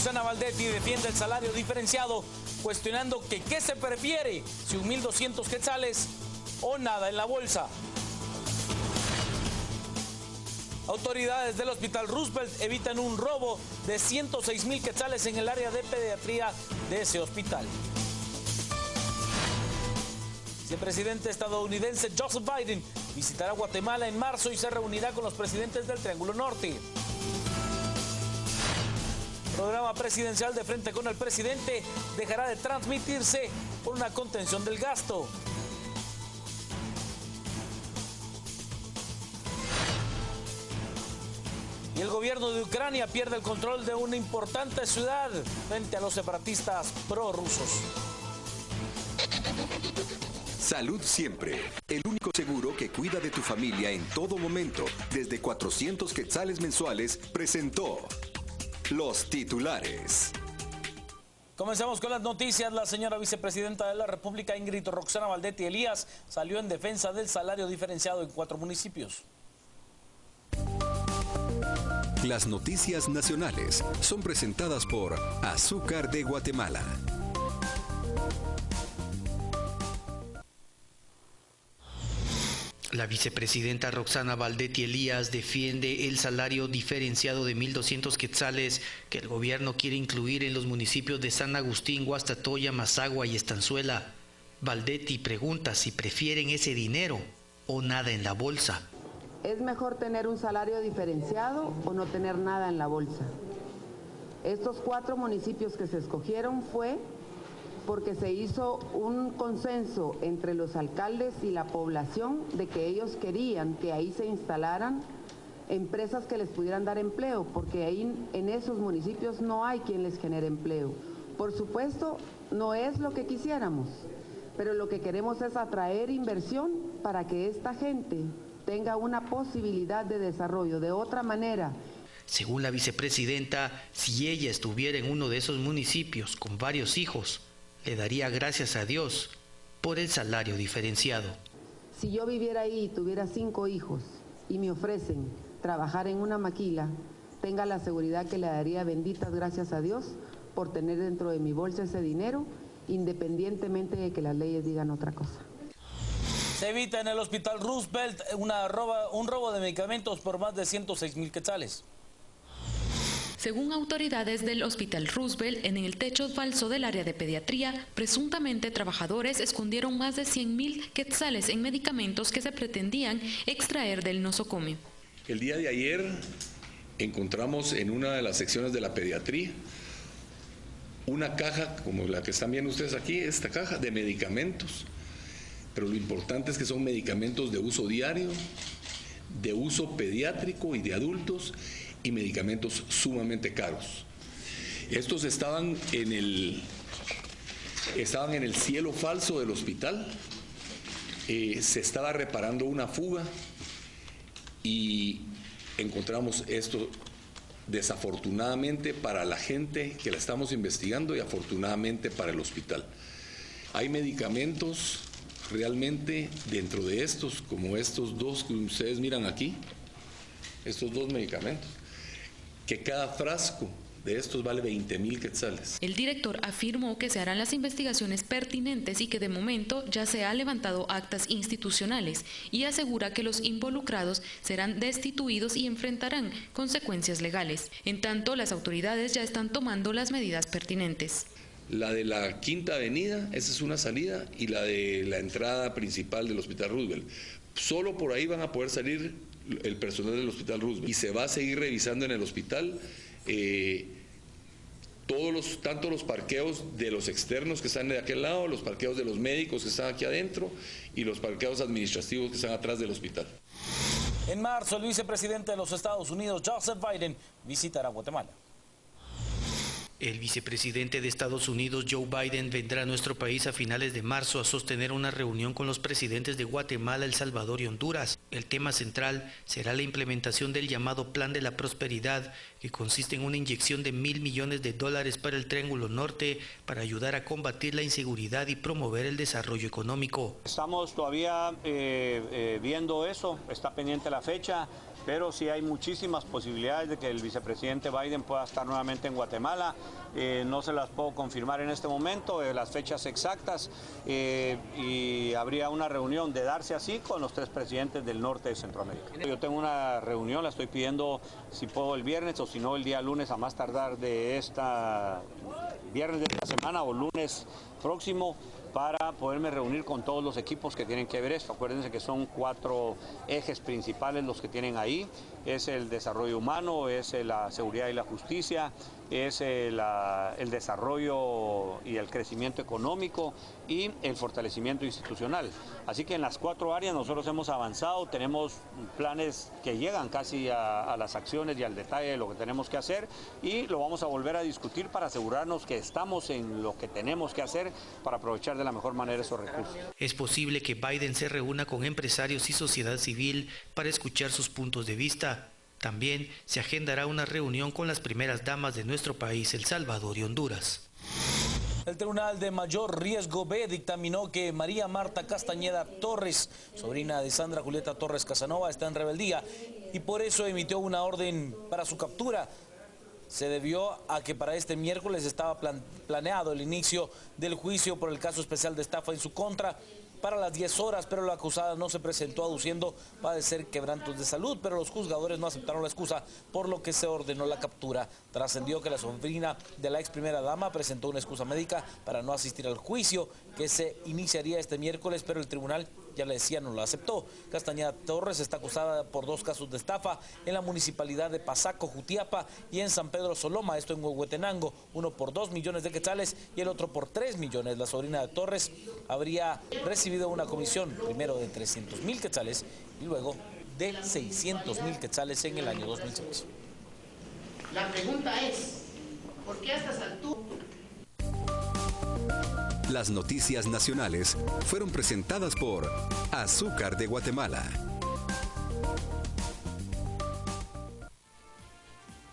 Roxana Valdetti defiende el salario diferenciado, cuestionando que qué se prefiere, si 1.200 quetzales o nada en la bolsa. Autoridades del Hospital Roosevelt evitan un robo de 106.000 quetzales en el área de pediatría de ese hospital. El vicepresidente estadounidense Joseph Biden visitará Guatemala en marzo y se reunirá con los presidentes del Triángulo Norte. El programa presidencial de Frente con el Presidente dejará de transmitirse por una contención del gasto. Y el gobierno de Ucrania pierde el control de una importante ciudad frente a los separatistas prorrusos. Salud Siempre, el único seguro que cuida de tu familia en todo momento, desde 400 quetzales mensuales, presentó los titulares. Comenzamos con las noticias. La señora vicepresidenta de la República, Ingrid Roxana Valdetti Elías, salió en defensa del salario diferenciado en 4 municipios. Las noticias nacionales son presentadas por Azúcar de Guatemala. La vicepresidenta Roxana Valdetti Elías defiende el salario diferenciado de 1.200 quetzales que el gobierno quiere incluir en los municipios de San Agustín, Guastatoya, Mazagua y Estanzuela. Valdetti pregunta si prefieren ese dinero o nada en la bolsa. ¿Es mejor tener un salario diferenciado o no tener nada en la bolsa? Estos 4 municipios que se escogieron fue porque se hizo un consenso entre los alcaldes y la población de que ellos querían que ahí se instalaran empresas que les pudieran dar empleo, porque ahí en esos municipios no hay quien les genere empleo. Por supuesto, no es lo que quisiéramos, pero lo que queremos es atraer inversión para que esta gente tenga una posibilidad de desarrollo de otra manera. Según la vicepresidenta, si ella estuviera en uno de esos municipios con varios hijos, le daría gracias a Dios por el salario diferenciado. Si yo viviera ahí y tuviera 5 hijos y me ofrecen trabajar en una maquila, tenga la seguridad que le daría benditas gracias a Dios por tener dentro de mi bolsa ese dinero, independientemente de que las leyes digan otra cosa. Se evita en el Hospital Roosevelt un robo de medicamentos por más de 106.000 quetzales. Según autoridades del Hospital Roosevelt, en el techo falso del área de pediatría, presuntamente trabajadores escondieron más de 100.000 quetzales en medicamentos que se pretendían extraer del nosocomio. El día de ayer encontramos en una de las secciones de la pediatría una caja, como la que están viendo ustedes aquí, esta caja de medicamentos. Pero lo importante es que son medicamentos de uso diario, de uso pediátrico y de adultos, y medicamentos sumamente caros. Estos estaban en el cielo falso del hospital. Se estaba reparando una fuga y encontramos esto, desafortunadamente para la gente que la estamos investigando y afortunadamente para el hospital. Hay medicamentos realmente dentro de estos, como estos 2 que ustedes miran aquí, estos 2 medicamentos, que cada frasco de estos vale 20.000 quetzales. El director afirmó que se harán las investigaciones pertinentes y que de momento ya se ha levantado actas institucionales, y asegura que los involucrados serán destituidos y enfrentarán consecuencias legales. En tanto, las autoridades ya están tomando las medidas pertinentes. La de la Quinta Avenida, esa es una salida, y la de la entrada principal del Hospital Roosevelt. Solo por ahí van a poder salir el personal del Hospital Roosevelt, y se va a seguir revisando en el hospital tanto los parqueos de los externos que están de aquel lado, los parqueos de los médicos que están aquí adentro y los parqueos administrativos que están atrás del hospital. En marzo, el vicepresidente de los Estados Unidos, Joseph Biden, visitará Guatemala. El vicepresidente de Estados Unidos, Joe Biden, vendrá a nuestro país a finales de marzo a sostener una reunión con los presidentes de Guatemala, El Salvador y Honduras. El tema central será la implementación del llamado Plan de la Prosperidad, que consiste en una inyección de $1.000 millones para el Triángulo Norte para ayudar a combatir la inseguridad y promover el desarrollo económico. Estamos todavía viendo eso, está pendiente la fecha. pero sí hay muchísimas posibilidades de que el vicepresidente Biden pueda estar nuevamente en Guatemala. No se las puedo confirmar en este momento, las fechas exactas, y habría una reunión de darse así con los 3 presidentes del norte de Centroamérica. Yo tengo una reunión, la estoy pidiendo si puedo el viernes o si no el día lunes a más tardar de viernes de esta semana o lunes próximo, para poderme reunir con todos los equipos que tienen que ver esto. Acuérdense que son 4 ejes principales los que tienen ahí. Es el desarrollo humano, es la seguridad y la justicia, es el desarrollo y el crecimiento económico y el fortalecimiento institucional. Así que en las 4 áreas nosotros hemos avanzado, tenemos planes que llegan casi a las acciones y al detalle de lo que tenemos que hacer, y lo vamos a volver a discutir para asegurarnos que estamos en lo que tenemos que hacer para aprovechar de la mejor manera esos recursos. Es posible que Biden se reúna con empresarios y sociedad civil para escuchar sus puntos de vista. También se agendará una reunión con las primeras damas de nuestro país, El Salvador y Honduras. El Tribunal de Mayor Riesgo B dictaminó que María Marta Castañeda Torres, sobrina de Sandra Julieta Torres Casanova, está en rebeldía y por eso emitió una orden para su captura. Se debió a que para este miércoles estaba planeado el inicio del juicio por el caso especial de estafa en su contra para las 10 horas, pero la acusada no se presentó aduciendo padecer quebrantos de salud, pero los juzgadores no aceptaron la excusa, por lo que se ordenó la captura. Trascendió que la sobrina de la ex primera dama presentó una excusa médica para no asistir al juicio, que se iniciaría este miércoles, pero el tribunal, ya le decía, no lo aceptó. Castañeda Torres está acusada por 2 casos de estafa en la municipalidad de Pasaco, Jutiapa, y en San Pedro Soloma, esto en Huehuetenango, uno por 2 millones de quetzales y el otro por 3 millones. La sobrina de Torres habría recibido una comisión primero de 300,000 quetzales y luego de 600,000 quetzales en el año 2006. La pregunta es, ¿por qué a estas alturas? Las noticias nacionales fueron presentadas por Azúcar de Guatemala.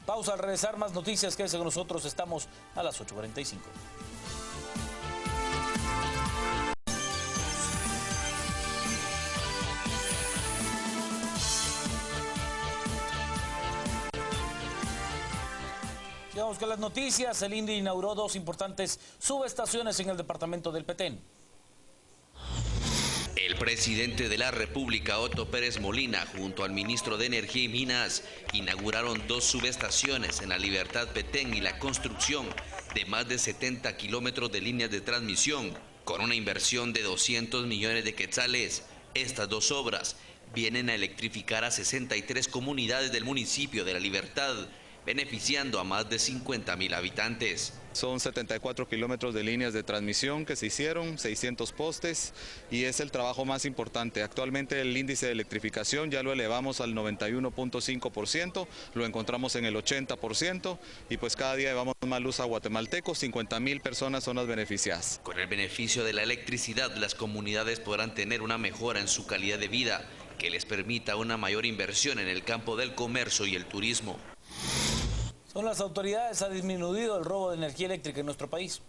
Pausa, al regresar más noticias, quédese con nosotros, estamos a las 8:45. Sigamos con las noticias. El INDE inauguró 2 importantes subestaciones en el departamento del Petén. El presidente de la República, Otto Pérez Molina, junto al ministro de Energía y Minas, inauguraron 2 subestaciones en la Libertad Petén y la construcción de más de 70 kilómetros de líneas de transmisión, con una inversión de 200 millones de quetzales. Estas 2 obras vienen a electrificar a 63 comunidades del municipio de La Libertad, beneficiando a más de 50,000 habitantes. Son 74 kilómetros de líneas de transmisión que se hicieron, 600 postes, y es el trabajo más importante. Actualmente el índice de electrificación ya lo elevamos al 91.5%, lo encontramos en el 80%, y pues cada día llevamos más luz a guatemaltecos, 50,000 personas son las beneficiadas. Con el beneficio de la electricidad, las comunidades podrán tener una mejora en su calidad de vida, que les permita una mayor inversión en el campo del comercio y el turismo. Son las autoridades, ha disminuido el robo de energía eléctrica en nuestro país.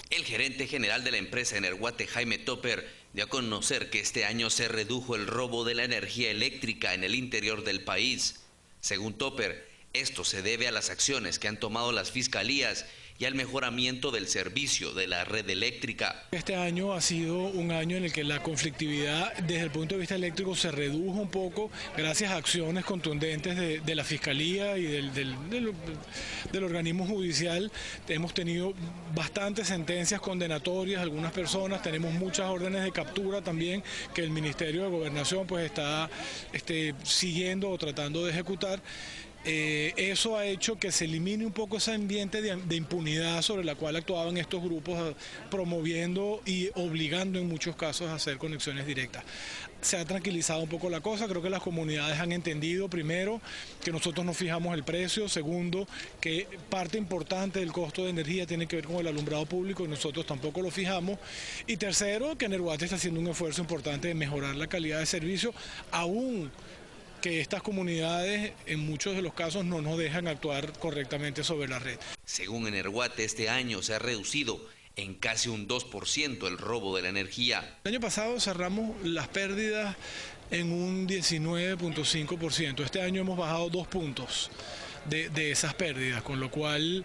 El gerente general de la empresa Energuate, Jaime Topper, dio a conocer que este año se redujo el robo de la energía eléctrica en el interior del país. Según Topper, esto se debe a las acciones que han tomado las fiscalías y al mejoramiento del servicio de la red eléctrica. Este año ha sido un año en el que la conflictividad desde el punto de vista eléctrico se redujo un poco gracias a acciones contundentes de la Fiscalía y del organismo judicial. Hemos tenido bastantes sentencias condenatorias a algunas personas, tenemos muchas órdenes de captura también que el Ministerio de Gobernación pues está siguiendo o tratando de ejecutar. Eso ha hecho que se elimine un poco ese ambiente de impunidad sobre la cual actuaban estos grupos, promoviendo y obligando en muchos casos a hacer conexiones directas. Se ha tranquilizado un poco la cosa, creo que las comunidades han entendido, primero, que nosotros no fijamos el precio, segundo, que parte importante del costo de energía tiene que ver con el alumbrado público y nosotros tampoco lo fijamos, y tercero, que Energuate está haciendo un esfuerzo importante de mejorar la calidad de servicio, aún que estas comunidades en muchos de los casos no nos dejan actuar correctamente sobre la red. Según Energuate, este año se ha reducido en casi un 2% el robo de la energía. El año pasado cerramos las pérdidas en un 19.5%. Este año hemos bajado 2 puntos de esas pérdidas, con lo cual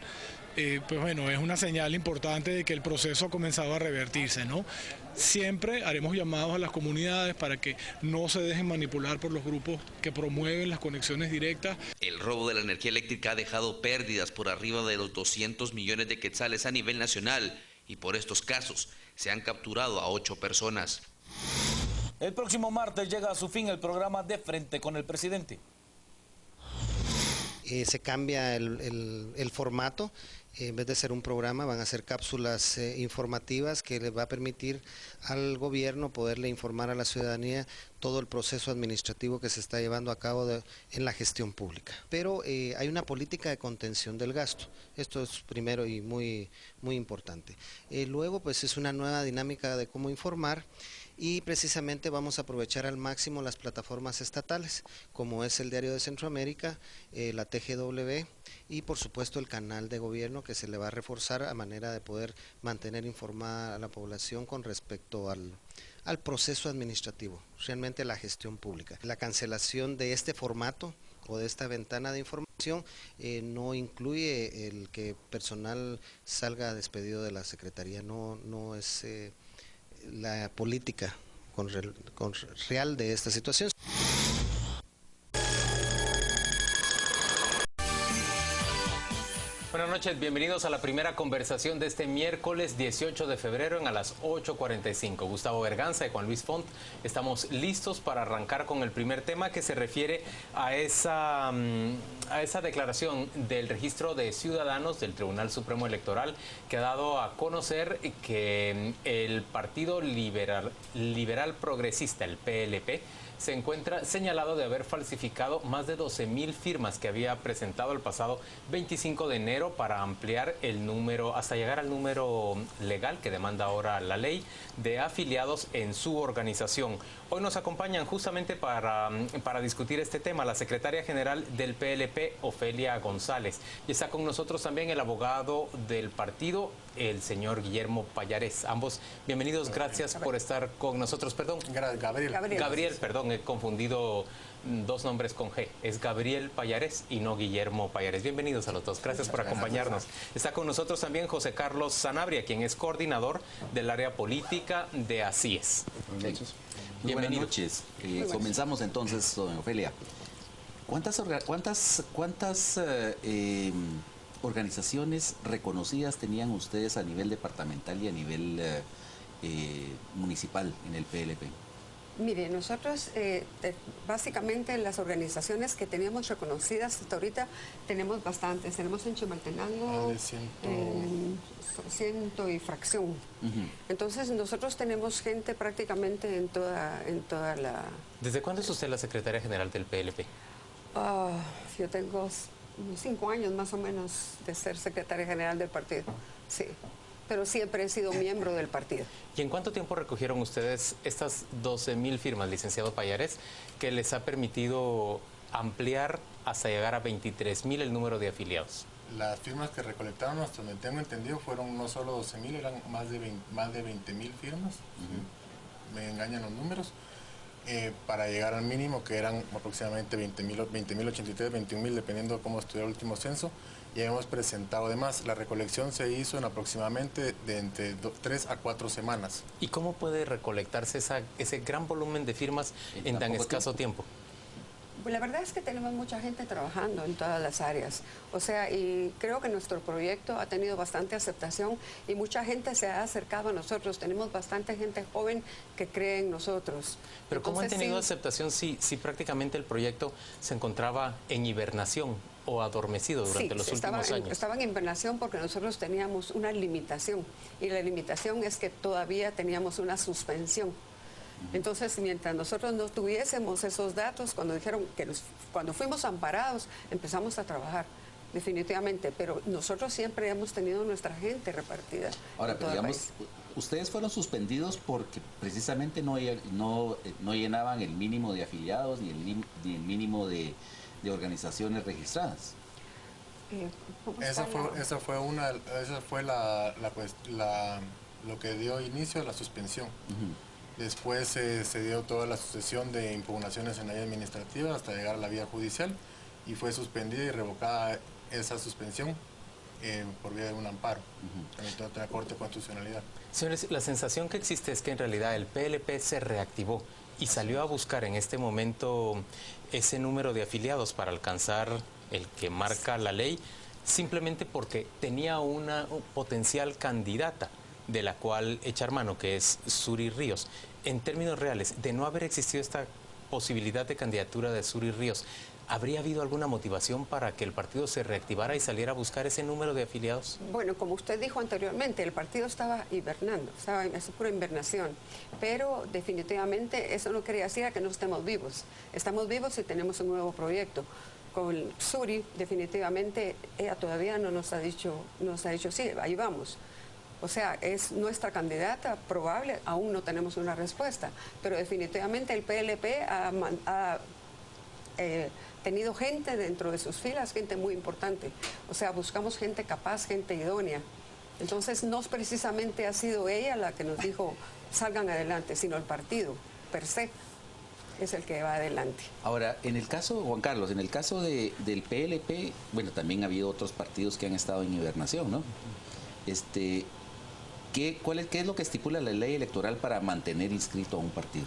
pues bueno, es una señal importante de que el proceso ha comenzado a revertirse, ¿no? Siempre haremos llamados a las comunidades para que no se dejen manipular por los grupos que promueven las conexiones directas. El robo de la energía eléctrica ha dejado pérdidas por arriba de los 200 millones de quetzales a nivel nacional y por estos casos se han capturado a 8 personas. El próximo martes llega a su fin el programa De Frente con el Presidente. Se cambia el formato. En vez de ser un programa, van a ser cápsulas informativas que les va a permitir al gobierno poderle informar a la ciudadanía todo el proceso administrativo que se está llevando a cabo en la gestión pública. Pero hay una política de contención del gasto. Esto es primero y muy importante. Luego, pues es una nueva dinámica de cómo informar. Y precisamente vamos a aprovechar al máximo las plataformas estatales, como es el Diario de Centroamérica, la TGW y por supuesto el canal de gobierno que se le va a reforzar a manera de poder mantener informada a la población con respecto al proceso administrativo, realmente la gestión pública. La cancelación de este formato o de esta ventana de información no incluye el que personal salga despedido de la Secretaría, no es la política real de esta situación. Buenas noches, bienvenidos a la primera conversación de este miércoles 18 de febrero a las 8:45. Gustavo Berganza y Juan Luis Font estamos listos para arrancar con el primer tema que se refiere a esa declaración del registro de ciudadanos del Tribunal Supremo Electoral que ha dado a conocer que el Partido Liberal Progresista, el PLP, se encuentra señalado de haber falsificado más de 12,000 firmas que había presentado el pasado 25 de enero para ampliar el número, hasta llegar al número legal que demanda ahora la ley de afiliados en su organización. Hoy nos acompañan justamente para discutir este tema la secretaria general del PLP, Ofelia González. Y está con nosotros también el abogado del partido, el señor Guillermo Payares. Ambos bienvenidos, gracias por estar con nosotros. Perdón. Gabriel, perdón, he confundido dos nombres con G. Es Gabriel Payares y no Guillermo Payares. Bienvenidos a los dos. Gracias por acompañarnos. Está con nosotros también José Carlos Sanabria, quien es coordinador del área política de ASIES. Buenas noches. Comenzamos entonces, doña Ofelia. ¿Cuántas organizaciones reconocidas tenían ustedes a nivel departamental y a nivel municipal en el PLP? Mire, nosotros básicamente las organizaciones que teníamos reconocidas hasta ahorita tenemos bastantes. Tenemos en Chimaltenango 100 y fracción. Entonces nosotros tenemos gente prácticamente en toda la... ¿Desde cuándo es usted la secretaria general del PLP? Yo tengo 5 años más o menos de ser secretaria general del partido, sí. Pero siempre he sido miembro del partido. ¿Y en cuánto tiempo recogieron ustedes estas 12,000 firmas, licenciado Payares, que les ha permitido ampliar hasta llegar a 23,000 el número de afiliados? Las firmas que recolectaron, hasta donde tengo entendido, fueron no solo 12,000, eran más de 20,000 firmas. ¿Sí? Me engañan los números. Para llegar al mínimo, que eran aproximadamente 20,083, 21,000, dependiendo de cómo estuviera el último censo. Ya hemos presentado, además, la recolección se hizo en aproximadamente de entre 3 a 4 semanas. ¿Y cómo puede recolectarse ese gran volumen de firmas en tan escaso tiempo? Pues la verdad es que tenemos mucha gente trabajando en todas las áreas. O sea, y creo que nuestro proyecto ha tenido bastante aceptación y mucha gente se ha acercado a nosotros. Tenemos bastante gente joven que cree en nosotros. Pero ¿cómo han tenido aceptación si prácticamente el proyecto se encontraba en hibernación o adormecido durante los últimos años? Estaba en hibernación porque nosotros teníamos una limitación y la limitación es que todavía teníamos una suspensión. Entonces, mientras nosotros no tuviésemos esos datos, cuando fuimos amparados, empezamos a trabajar, definitivamente. Pero nosotros siempre hemos tenido nuestra gente repartida. Ahora, pero digamos, ustedes fueron suspendidos porque precisamente no llenaban el mínimo de afiliados ni el mínimo de organizaciones registradas. Esa fue lo que dio inicio a la suspensión. Después se dio toda la sucesión de impugnaciones en la vía administrativa hasta llegar a la vía judicial y fue suspendida y revocada esa suspensión por vía de un amparo en la Corte de Constitucionalidad. Señores, la sensación que existe es que en realidad el PLP se reactivó y salió a buscar en este momento ese número de afiliados para alcanzar el que marca la ley, simplemente porque tenía una potencial candidata de la cual echar mano, que es Suri Ríos. En términos reales, de no haber existido esta posibilidad de candidatura de Suri Ríos, ¿habría habido alguna motivación para que el partido se reactivara y saliera a buscar ese número de afiliados? Bueno, como usted dijo anteriormente, el partido estaba hibernando, es pura hibernación, pero definitivamente eso no quería decir que no estemos vivos. Estamos vivos y tenemos un nuevo proyecto. Con Suri, definitivamente, ella todavía no nos ha dicho sí, ahí vamos. O sea, es nuestra candidata probable, aún no tenemos una respuesta, pero definitivamente el PLP ha tenido gente dentro de sus filas, gente muy importante. O sea, buscamos gente capaz, gente idónea. Entonces, no precisamente ha sido ella la que nos dijo salgan adelante, sino el partido per se es el que va adelante. Ahora, en el caso, Juan Carlos, en el caso del PLP, bueno, también ha habido otros partidos que han estado en hibernación, ¿no? ¿Qué es lo que estipula la ley electoral para mantener inscrito a un partido?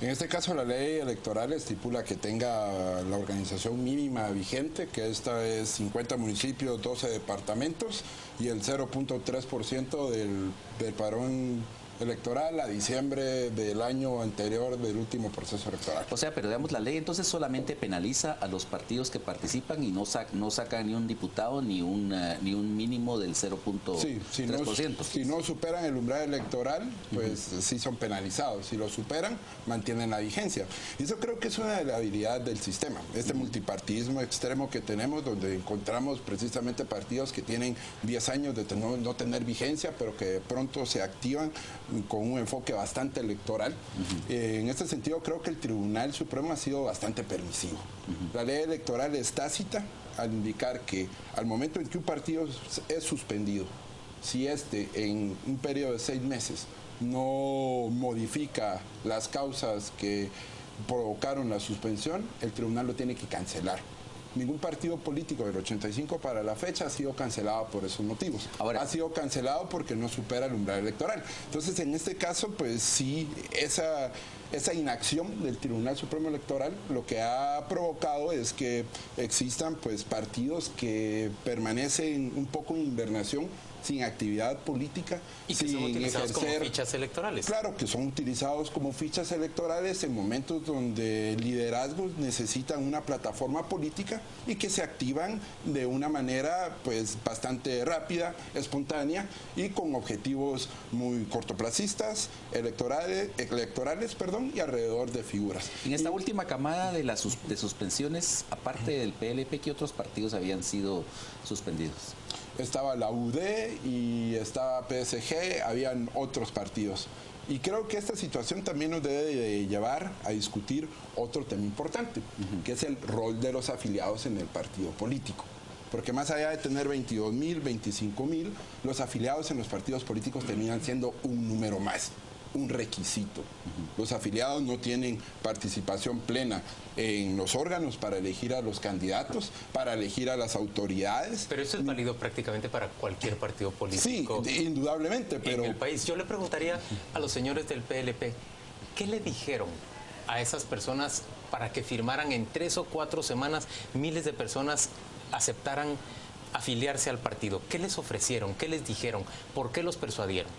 En este caso, la ley electoral estipula que tenga la organización mínima vigente, que esta es 50 municipios, 12 departamentos y el 0.3% del padrón electoral a diciembre del año anterior del último proceso electoral. O sea, pero digamos, la ley entonces solamente penaliza a los partidos que participan y no saca ni un diputado ni un mínimo del 0.3%. Sí, si no superan el umbral electoral, pues sí son penalizados. Si lo superan, mantienen la vigencia. Y eso creo que es una de las habilidades del sistema. Este multipartidismo extremo que tenemos, donde encontramos precisamente partidos que tienen 10 años de no tener vigencia, pero que de pronto se activan con un enfoque bastante electoral. En este sentido, creo que el Tribunal Supremo ha sido bastante permisivo. La ley electoral es tácita al indicar que al momento en que un partido es suspendido, si en un periodo de 6 meses no modifica las causas que provocaron la suspensión, el tribunal lo tiene que cancelar. Ningún partido político del 85 para la fecha ha sido cancelado por esos motivos. Ahora, ha sido cancelado porque no supera el umbral electoral. Entonces, en este caso, pues sí, esa inacción del Tribunal Supremo Electoral lo que ha provocado es que existan pues partidos que permanecen un poco en hibernación, sin actividad política, y que son utilizados como fichas electorales. Claro, que son utilizados como fichas electorales en momentos donde liderazgos necesitan una plataforma política y que se activan de una manera pues bastante rápida, espontánea y con objetivos muy cortoplacistas, electorales, y alrededor de figuras. En esta última camada de suspensiones, aparte del PLP, ¿qué otros partidos habían sido suspendidos? Estaba la UD y estaba PSG, habían otros partidos. Y creo que esta situación también nos debe de llevar a discutir otro tema importante, que es el rol de los afiliados en el partido político. Porque más allá de tener 22.000, 25.000, los afiliados en los partidos políticos terminan siendo un número más, un requisito. Los afiliados no tienen participación plena en los órganos para elegir a los candidatos, para elegir a las autoridades. Pero eso es válido prácticamente para cualquier partido político. Sí, indudablemente, pero en el país. Yo le preguntaría a los señores del PLP, ¿qué le dijeron a esas personas para que firmaran en 3 o 4 semanas miles de personas aceptaran afiliarse al partido? ¿Qué les ofrecieron? ¿Qué les dijeron? ¿Por qué los persuadieron?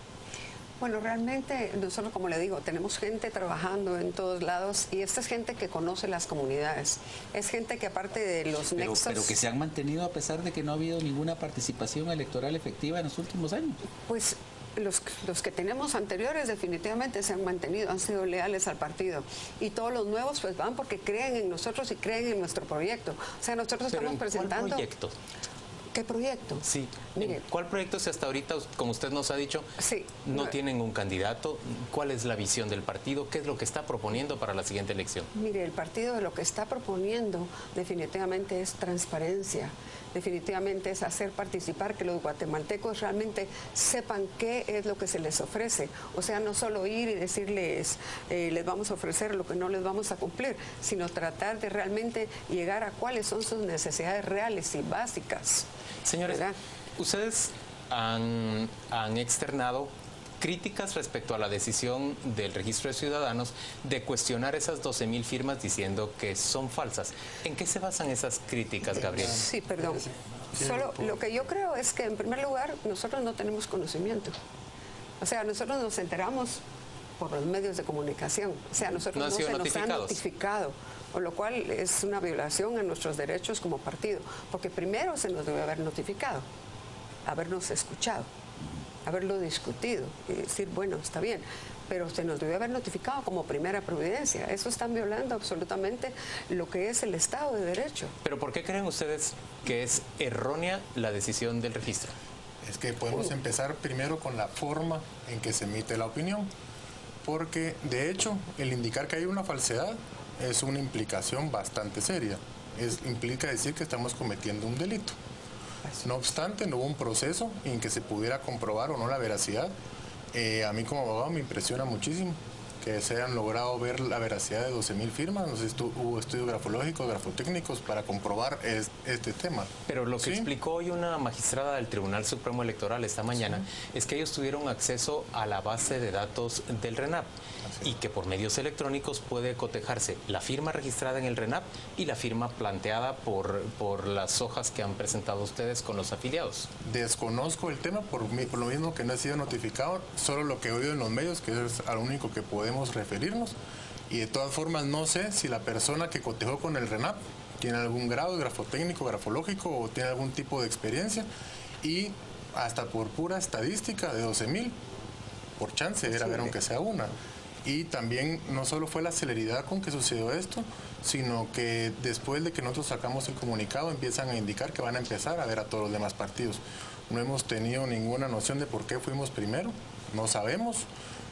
Bueno, realmente nosotros, como le digo, tenemos gente trabajando en todos lados y esta es gente que conoce las comunidades. Es gente que aparte de los nexos... Pero que se han mantenido a pesar de que no ha habido ninguna participación electoral efectiva en los últimos años. Pues los que tenemos anteriores definitivamente se han mantenido, han sido leales al partido. Y todos los nuevos pues van porque creen en nosotros y creen en nuestro proyecto. O sea, nosotros estamos presentando... ¿Cuál proyecto? ¿Qué proyecto? Sí. Mire, ¿cuál proyecto si hasta ahorita, como usted nos ha dicho, no tienen un candidato? ¿Cuál es la visión del partido? ¿Qué es lo que está proponiendo para la siguiente elección? Mire, el partido lo que está proponiendo definitivamente es transparencia. definitivamente es hacer participar, que los guatemaltecos realmente sepan qué es lo que se les ofrece. O sea, no solo ir y decirles, les vamos a ofrecer lo que no les vamos a cumplir, sino tratar de realmente llegar a cuáles son sus necesidades reales y básicas. Señores, ustedes han externado críticas respecto a la decisión del Registro de Ciudadanos de cuestionar esas 12.000 firmas diciendo que son falsas. ¿En qué se basan esas críticas, Gabriel? Sí, perdón. Solo lo que yo creo es que, en primer lugar, nosotros no tenemos conocimiento. O sea, nosotros nos enteramos por los medios de comunicación. O sea, nosotros no se nos ha notificado, por lo cual es una violación a nuestros derechos como partido. Porque primero se nos debe haber notificado, habernos escuchado, haberlo discutido y decir, bueno, está bien, pero se nos debe haber notificado como primera providencia. Eso están violando absolutamente lo que es el Estado de Derecho. ¿Pero por qué creen ustedes que es errónea la decisión del registro? Es que podemos empezar primero con la forma en que se emite la opinión, porque de hecho el indicar que hay una falsedad es una implicación bastante seria. Implica decir que estamos cometiendo un delito. No obstante, no hubo un proceso en que se pudiera comprobar o no la veracidad. A mí como abogado me impresiona muchísimo que se hayan logrado ver la veracidad de 12.000 firmas. No sé si hubo estudios grafológicos, grafotécnicos para comprobar este tema. Pero lo que explicó hoy una magistrada del Tribunal Supremo Electoral esta mañana es que ellos tuvieron acceso a la base de datos del RENAP y que por medios electrónicos puede cotejarse la firma registrada en el RENAP y la firma planteada por las hojas que han presentado ustedes con los afiliados. Desconozco el tema por lo mismo que no he sido notificado, solo lo que he oído en los medios, que es a lo único que podemos referirnos, y de todas formas no sé si la persona que cotejó con el RENAP tiene algún grado grafotécnico, grafológico o tiene algún tipo de experiencia, y hasta por pura estadística de 12.000, por chance era ver aunque sea una. Y también no solo fue la celeridad con que sucedió esto, sino que después de que nosotros sacamos el comunicado empiezan a indicar que van a empezar a ver a todos los demás partidos. No hemos tenido ninguna noción de por qué fuimos primero, no sabemos,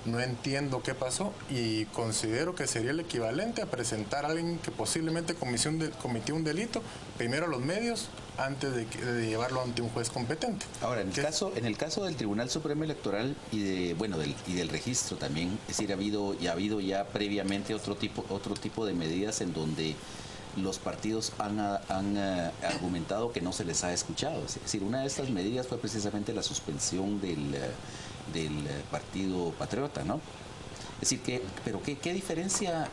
no entiendo qué pasó y considero que sería el equivalente a presentar a alguien que posiblemente cometió un delito, primero a los medios, antes de llevarlo ante un juez competente. Ahora, en el caso del Tribunal Supremo Electoral y del registro también, es decir, ha habido ya previamente otro tipo de medidas en donde los partidos han argumentado que no se les ha escuchado. Es decir, una de estas medidas fue precisamente la suspensión del Partido Patriota, ¿no? Es decir, ¿qué diferencia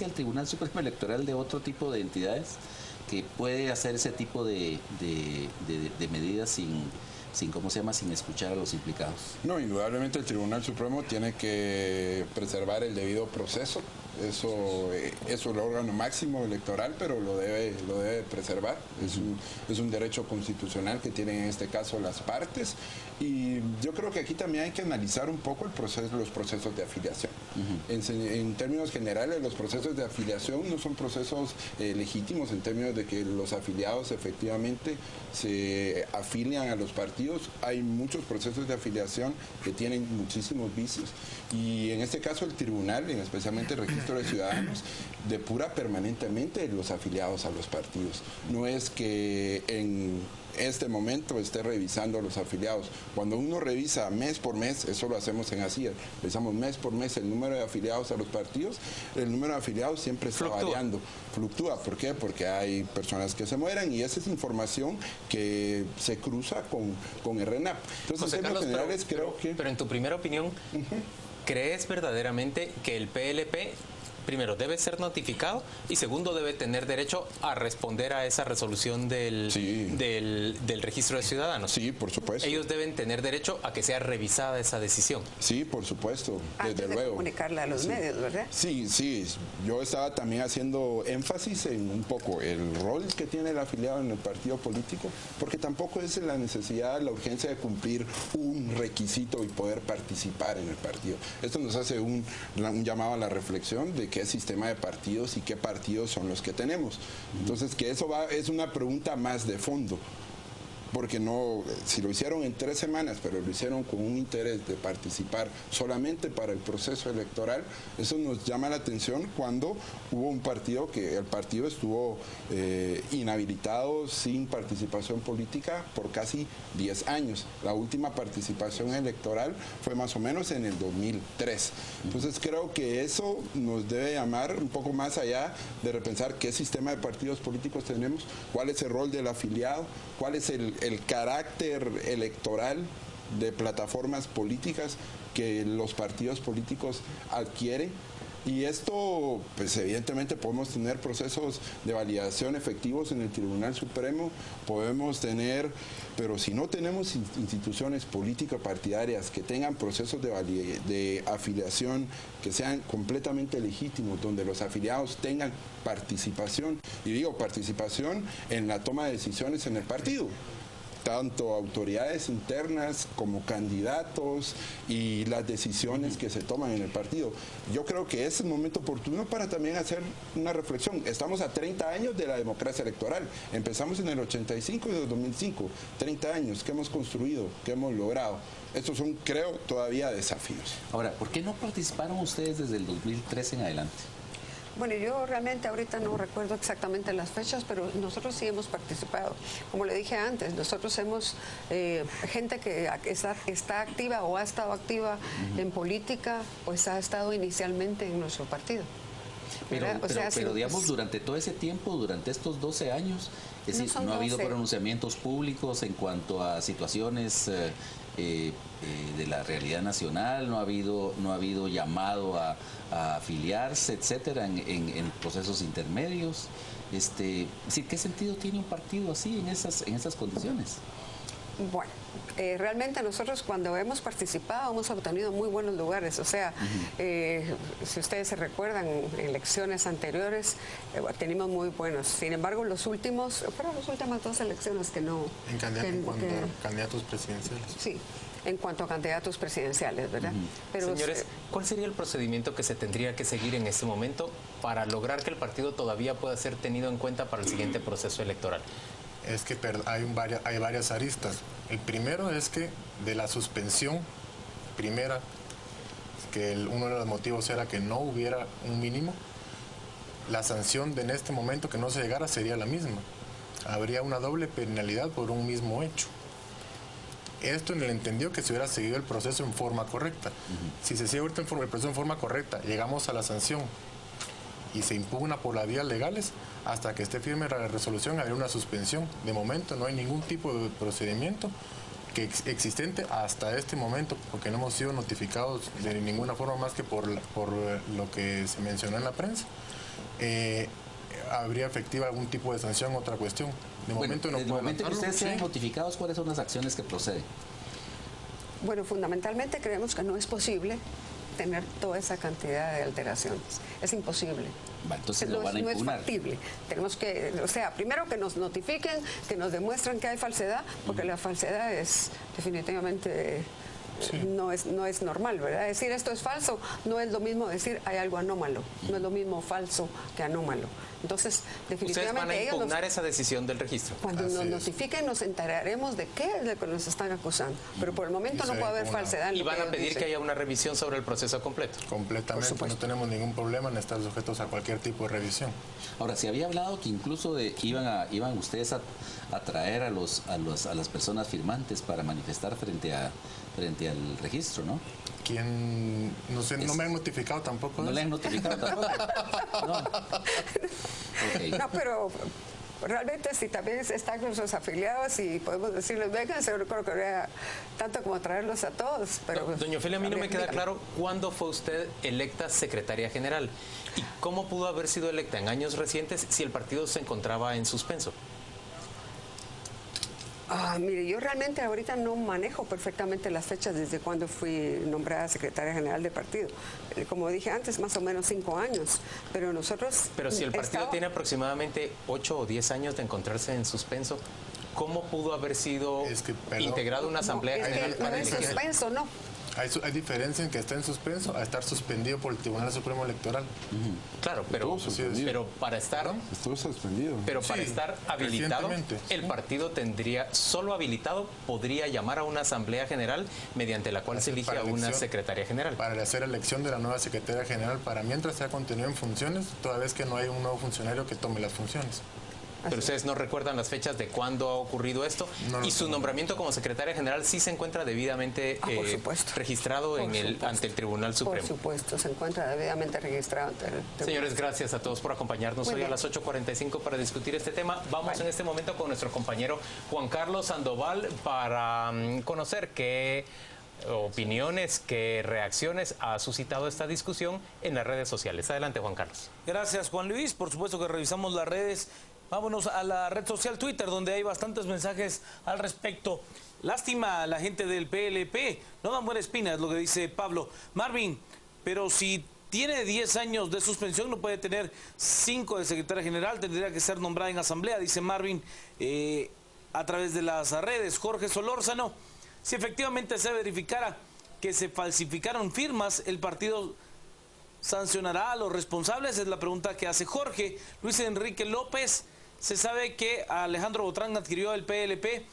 el Tribunal Supremo Electoral de otro tipo de entidades que puede hacer ese tipo de medidas sin escuchar a los implicados? No, indudablemente el Tribunal Supremo tiene que preservar el debido proceso. Eso es el órgano máximo electoral, pero lo debe preservar. Es un derecho constitucional que tienen en este caso las partes. Y yo creo que aquí también hay que analizar un poco los procesos de afiliación. En términos generales, los procesos de afiliación no son procesos legítimos en términos de que los afiliados efectivamente se afilian a los partidos. Hay muchos procesos de afiliación que tienen muchísimos vicios. Y en este caso el tribunal, especialmente el Registro de Ciudadanos, depura permanentemente los afiliados a los partidos. No es que en este momento esté revisando a los afiliados. Cuando uno revisa mes por mes, eso lo hacemos en ASIR, revisamos mes por mes el número de afiliados a los partidos, el número de afiliados siempre está variando, fluctúa. ¿Por qué? Porque hay personas que se mueran y esa es información que se cruza con el RENAP. Entonces, en términos generales, pero en tu primera opinión, ¿crees verdaderamente que el PLP primero debe ser notificado y segundo debe tener derecho a responder a esa resolución del Registro de Ciudadanos? Sí, por supuesto. Ellos deben tener derecho a que sea revisada esa decisión. Sí, por supuesto, desde luego. De comunicarla a los medios, ¿verdad? Sí. Yo estaba también haciendo énfasis en un poco el rol que tiene el afiliado en el partido político, porque tampoco es la necesidad, la urgencia de cumplir un requisito y poder participar en el partido. Esto nos hace un llamado a la reflexión de qué sistema de partidos y qué partidos son los que tenemos. Entonces, que eso es una pregunta más de fondo. porque no, si lo hicieron en 3 semanas, pero lo hicieron con un interés de participar solamente para el proceso electoral, eso nos llama la atención cuando hubo un partido que el partido estuvo inhabilitado sin participación política por casi 10 años. La última participación electoral fue más o menos en el 2003. Entonces creo que eso nos debe llamar un poco más allá de repensar qué sistema de partidos políticos tenemos, cuál es el rol del afiliado, cuál es el carácter electoral de plataformas políticas que los partidos políticos adquieren. Y esto, pues evidentemente podemos tener procesos de validación efectivos en el Tribunal Supremo, podemos tener, pero si no tenemos instituciones políticas partidarias que tengan procesos de afiliación que sean completamente legítimos, donde los afiliados tengan participación, y digo participación en la toma de decisiones en el partido, tanto autoridades internas como candidatos y las decisiones que se toman en el partido. Yo creo que es el momento oportuno para también hacer una reflexión. Estamos a 30 años de la democracia electoral. Empezamos en el 85 y en el 2005. 30 años que hemos construido, que hemos logrado. Estos son, creo, todavía desafíos. Ahora, ¿por qué no participaron ustedes desde el 2013 en adelante? Bueno, yo realmente ahorita no recuerdo exactamente las fechas, pero nosotros sí hemos participado. Como le dije antes, nosotros hemos gente que está activa o ha estado activa en política, pues ha estado inicialmente en nuestro partido. Pero digamos, durante todo ese tiempo, durante estos 12 años, es decir, no ha habido pronunciamientos públicos en cuanto a situaciones de la realidad nacional, no ha habido llamado a afiliarse, etcétera, en procesos intermedios. ¿Qué sentido tiene un partido así en esas condiciones? Bueno, realmente nosotros cuando hemos participado hemos obtenido muy buenos lugares, o sea, si ustedes se recuerdan, en elecciones anteriores tenemos muy buenos. Sin embargo, fueron las últimas 2 elecciones que no... En cuanto a candidatos presidenciales. Sí, en cuanto a candidatos presidenciales, ¿verdad? Pero, señores, ¿cuál sería el procedimiento que se tendría que seguir en este momento para lograr que el partido todavía pueda ser tenido en cuenta para el siguiente proceso electoral? Es que hay varias aristas. El primero es que de la suspensión primera, que uno de los motivos era que no hubiera un mínimo, la sanción en este momento que no se llegara sería la misma. Habría una doble penalidad por un mismo hecho. Esto en el entendido que se hubiera seguido el proceso en forma correcta. Si se sigue ahorita el proceso en forma correcta, llegamos a la sanción y se impugna por las vías legales, hasta que esté firme la resolución habría una suspensión. De momento no hay ningún tipo de procedimiento existente hasta este momento, porque no hemos sido notificados de ninguna forma más que por lo que se mencionó en la prensa. ¿Habría efectiva algún tipo de sanción? Otra cuestión. De momento no. Desde el momento que ustedes sean notificados, ¿cuáles son las acciones que proceden? Bueno, fundamentalmente creemos que no es posible tener toda esa cantidad de alteraciones. Es imposible. Entonces lo van a impugnar. No es factible. Tenemos que, primero que nos notifiquen, que nos demuestren que hay falsedad, porque la falsedad es definitivamente... Sí. No es normal, ¿verdad? Decir esto es falso no es lo mismo decir hay algo anómalo, no es lo mismo falso que anómalo. Entonces, definitivamente... ¿Ustedes van a impugnar esa decisión del registro? Cuando nos notifiquen nos enteraremos de qué es lo que nos están acusando, pero por el momento no puede haber falsedad. ¿Y van a pedir que haya una revisión sobre el proceso completo? Completamente, no tenemos ningún problema en estar sujetos a cualquier tipo de revisión. Ahora, se había hablado que incluso iban ustedes a traer a las personas firmantes para manifestar frente al registro, ¿no? ¿Quién? No sé, no me han notificado tampoco. ¿No le han notificado tampoco? No. Okay. No, pero realmente si también están nuestros afiliados y podemos decirles, vengan, seguro creo que habría tanto como traerlos a todos. Pero doña Ofelia, a mí no me queda claro cuándo fue usted electa secretaria general y cómo pudo haber sido electa en años recientes si el partido se encontraba en suspenso. Mire, yo realmente ahorita no manejo perfectamente las fechas desde cuando fui nombrada secretaria general del partido. Como dije antes, más o menos 5 años. Pero nosotros... Pero si el partido tiene aproximadamente 8 o 10 años de encontrarse en suspenso, ¿cómo pudo haber sido integrado una asamblea general? No es suspenso, no. Hay diferencia en que está en suspenso a estar suspendido por el Tribunal Supremo Electoral. Claro, pero para estar... Estuvo suspendido. Pero para estar habilitado, el partido tendría, solo habilitado, podría llamar a una asamblea general mediante la cual se elige a una secretaria general. Para hacer elección de la nueva secretaria general, para mientras sea contenido en funciones, toda vez que no hay un nuevo funcionario que tome las funciones. Pero ustedes no recuerdan las fechas de cuándo ha ocurrido esto. Y su nombramiento como secretaria general sí se encuentra debidamente registrado ante el Tribunal Supremo. Por supuesto, se encuentra debidamente registrado ante el Tribunal. Señores, gracias a todos por acompañarnos hoy a las 8:45 para discutir este tema. Vamos en este momento con nuestro compañero Juan Carlos Sandoval para conocer qué opiniones, qué reacciones ha suscitado esta discusión en las redes sociales. Adelante, Juan Carlos. Gracias, Juan Luis. Por supuesto que revisamos las redes. Vámonos a la red social Twitter, donde hay bastantes mensajes al respecto. Lástima a la gente del PLP. No dan buena espina, es lo que dice Pablo. Marvin, pero si tiene 10 años de suspensión, no puede tener 5 de secretaria general. Tendría que ser nombrada en asamblea, dice Marvin, a través de las redes. Jorge Solórzano, si efectivamente se verificara que se falsificaron firmas, el partido sancionará a los responsables, es la pregunta que hace Jorge. Luis Enrique López, se sabe que Alejandro Botrán adquirió el PLP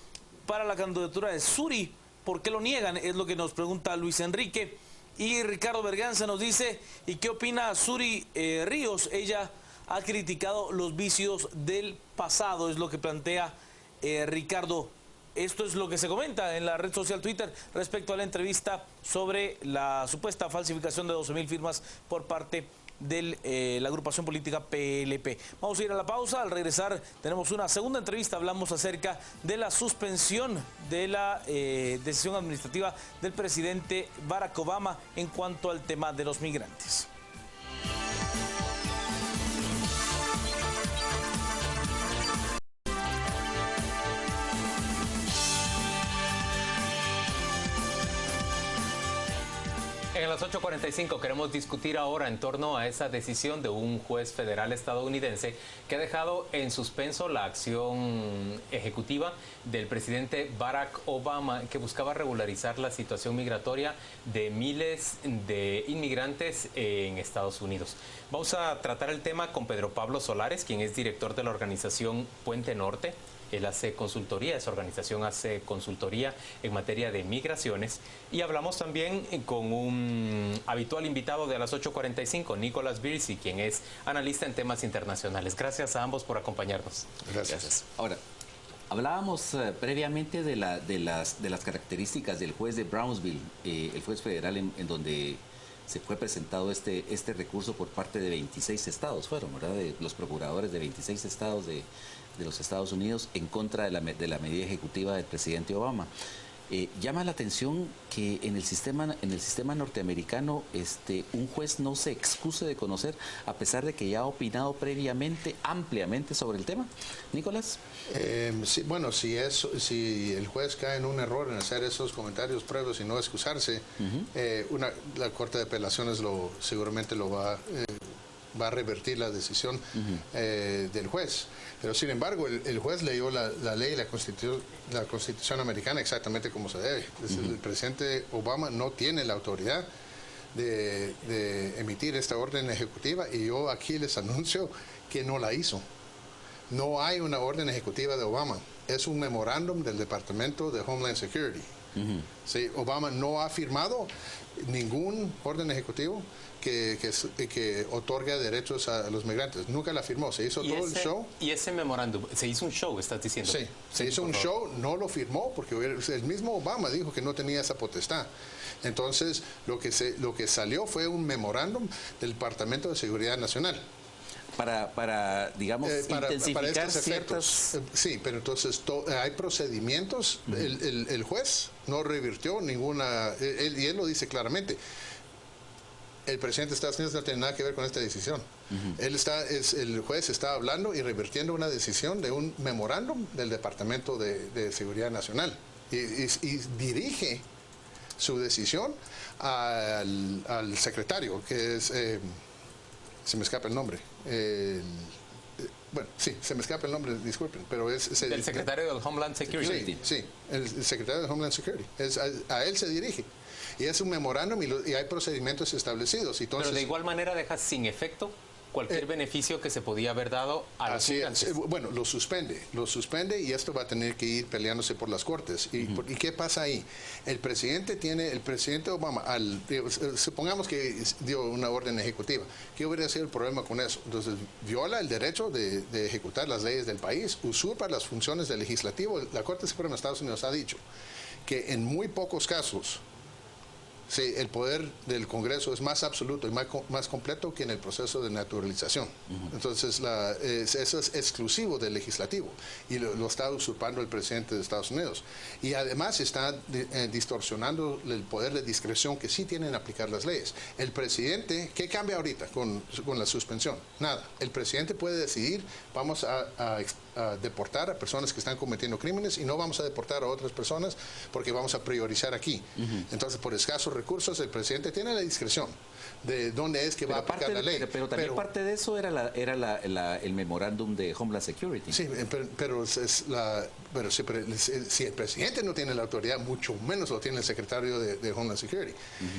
para la candidatura de Suri. ¿Por qué lo niegan? Es lo que nos pregunta Luis Enrique. Y Ricardo Berganza nos dice, ¿y qué opina Suri Ríos? Ella ha criticado los vicios del pasado, es lo que plantea Ricardo. Esto es lo que se comenta en la red social Twitter respecto a la entrevista sobre la supuesta falsificación de 12.000 firmas por parte de la agrupación política PLP. Vamos a ir a la pausa. Al regresar tenemos una segunda entrevista. Hablamos acerca de la suspensión de la decisión administrativa del presidente Barack Obama en cuanto al tema de los migrantes. En las 8:45 queremos discutir ahora en torno a esa decisión de un juez federal estadounidense que ha dejado en suspenso la acción ejecutiva del presidente Barack Obama, que buscaba regularizar la situación migratoria de miles de inmigrantes en Estados Unidos. Vamos a tratar el tema con Pedro Pablo Solares, quien es director de la organización Puente Norte. Él hace consultoría, esa organización hace consultoría en materia de migraciones. Y hablamos también con un habitual invitado de a las 8:45, Nicolás Birsi, quien es analista en temas internacionales. Gracias a ambos por acompañarnos. Gracias. Ahora, hablábamos previamente de las características del juez de Brownsville, el juez federal en donde se fue presentado este recurso por parte de 26 estados, ¿verdad? De los procuradores de 26 estados de los Estados Unidos en contra de la medida ejecutiva del presidente Obama. Llama la atención que en el sistema norteamericano un juez no se excuse de conocer, a pesar de que ya ha opinado previamente ampliamente sobre el tema. Nicolás. Sí, bueno, si el juez cae en un error en hacer esos comentarios previos y no excusarse, la Corte de Apelaciones seguramente lo va a revertir la decisión del juez. Pero sin embargo, el juez leyó la ley y la Constitución americana exactamente como se debe. El presidente Obama no tiene la autoridad de emitir esta orden ejecutiva, y yo aquí les anuncio que no la hizo. No hay una orden ejecutiva de Obama. Es un memorándum del Departamento de Homeland Security. Sí, Obama no ha firmado ningún orden ejecutivo que otorga derechos a los migrantes. Nunca la firmó. Se hizo todo el show. ¿Y ese memorándum? ¿Se hizo un show, estás diciendo? Sí, se hizo un show, no lo firmó porque el mismo Obama dijo que no tenía esa potestad. Entonces, lo que salió fue un memorándum del Departamento de Seguridad Nacional. Para intensificar para estos efectos. Sí, pero entonces hay procedimientos. El juez no revirtió ninguna, y él lo dice claramente. El presidente de Estados Unidos no tiene nada que ver con esta decisión. El juez está hablando y revirtiendo una decisión de un memorándum del Departamento de Seguridad Nacional. Y dirige su decisión al secretario, que es... se me escapa el nombre. bueno, sí, se me escapa el nombre, disculpen, pero es el secretario del Homeland Security. Sí, el secretario del Homeland Security. A él se dirige. Y es un memorándum y hay procedimientos establecidos. Entonces, pero de igual manera deja sin efecto cualquier beneficio que se podía haber dado a los migrantes. Bueno, lo suspende y esto va a tener que ir peleándose por las cortes. ¿Y qué pasa ahí? El presidente Obama, supongamos que dio una orden ejecutiva. ¿Qué hubiera sido el problema con eso? Entonces, viola el derecho de ejecutar las leyes del país, usurpa las funciones del legislativo. La Corte Suprema de Estados Unidos ha dicho que en muy pocos casos sí, el poder del Congreso es más absoluto y más completo que en el proceso de naturalización. Entonces, eso es exclusivo del legislativo y lo está usurpando el presidente de Estados Unidos. Y además está distorsionando el poder de discreción que sí tienen aplicar las leyes. El presidente, ¿qué cambia ahorita con la suspensión? Nada. El presidente puede decidir, vamos a deportar a personas que están cometiendo crímenes y no vamos a deportar a otras personas porque vamos a priorizar aquí. Entonces, por escasos recursos, el presidente tiene la discreción de dónde es que va a aplicar la ley. Pero también parte de eso era el memorándum de Homeland Security. Sí, pero si el presidente no tiene la autoridad, mucho menos lo tiene el secretario de Homeland Security.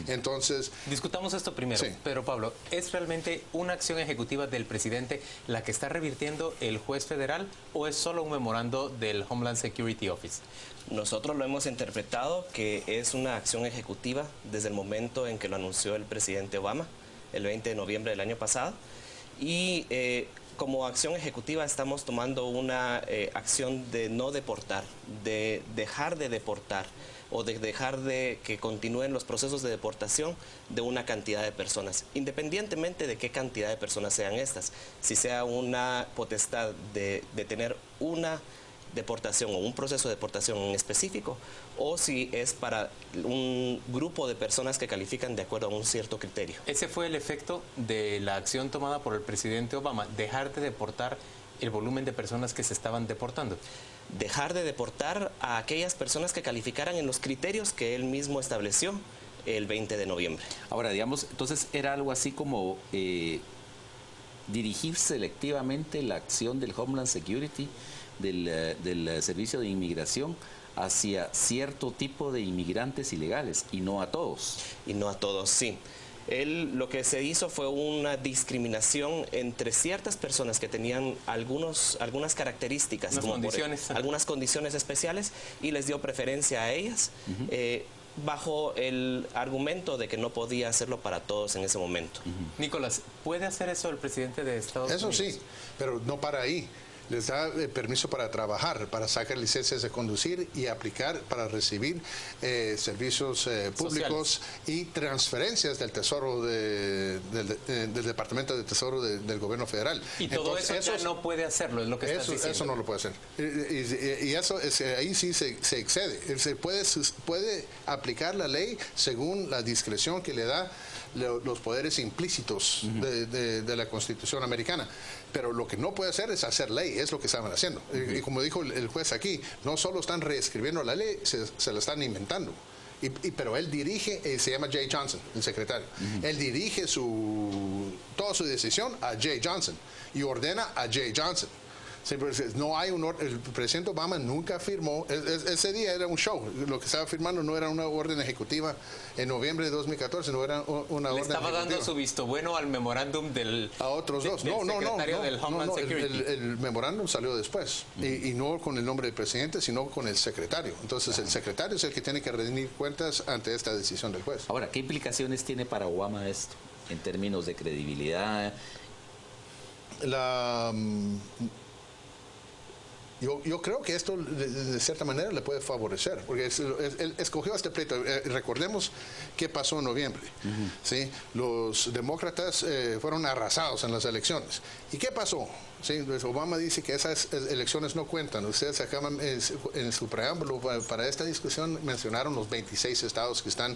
Entonces, discutamos esto primero, sí. Pero Pablo, ¿es realmente una acción ejecutiva del presidente la que está revirtiendo el juez federal o es solo un memorando del Homeland Security Office? Nosotros lo hemos interpretado que es una acción ejecutiva desde el momento en que lo anunció el presidente Obama, el 20 de noviembre del año pasado, y como acción ejecutiva estamos tomando una acción de no deportar, de dejar de deportar o de dejar de que continúen los procesos de deportación de una cantidad de personas, independientemente de qué cantidad de personas sean estas, si sea una potestad de tener una deportación o un proceso de deportación en específico, o si es para un grupo de personas que califican de acuerdo a un cierto criterio. Ese fue el efecto de la acción tomada por el presidente Obama, dejar de deportar el volumen de personas que se estaban deportando. Dejar de deportar a aquellas personas que calificaran en los criterios que él mismo estableció el 20 de noviembre. Ahora, digamos, entonces era algo así como dirigir selectivamente la acción del Homeland Security, del Servicio de Inmigración, hacia cierto tipo de inmigrantes ilegales y no a todos. Y no a todos, sí. Lo que se hizo fue una discriminación entre ciertas personas que tenían algunas características, algunas condiciones especiales, y les dio preferencia a ellas, bajo el argumento de que no podía hacerlo para todos en ese momento. Nicolás, ¿puede hacer eso el presidente de Estados Unidos? Eso sí, pero no para ahí. Les da permiso para trabajar, para sacar licencias de conducir y aplicar para recibir servicios públicos y transferencias del Tesoro del Departamento de Tesoro del Gobierno Federal. Y todo eso ya no puede hacerlo, es lo que estás diciendo. Eso no lo puede hacer. Y eso ahí sí se excede. Se puede aplicar la ley según la discreción que le da los poderes implícitos de la Constitución americana. Pero lo que no puede hacer es hacer ley, es lo que estaban haciendo. Y como dijo el juez aquí, no solo están reescribiendo la ley, se la están inventando. Pero él dirige, se llama Jay Johnson, el secretario. Él dirige toda su decisión a Jay Johnson y ordena a Jay Johnson. No hay el presidente Obama nunca firmó, ese día era un show, lo que estaba firmando no era una orden ejecutiva en noviembre de 2014, no era una orden ejecutiva. Estaba dando su visto bueno al memorándum a otros dos. Secretario del Homeland Security. El memorándum salió después, y no con el nombre del presidente, sino con el secretario. Entonces el secretario es el que tiene que rendir cuentas ante esta decisión del juez. Ahora, ¿qué implicaciones tiene para Obama esto en términos de credibilidad? Yo creo que esto de cierta manera le puede favorecer, porque él escogió este pleito. Recordemos qué pasó en noviembre. ¿Sí? Los demócratas fueron arrasados en las elecciones. ¿Y qué pasó? ¿Sí? Pues Obama dice que esas elecciones no cuentan. Ustedes acaban en su preámbulo para esta discusión mencionaron los 26 estados que están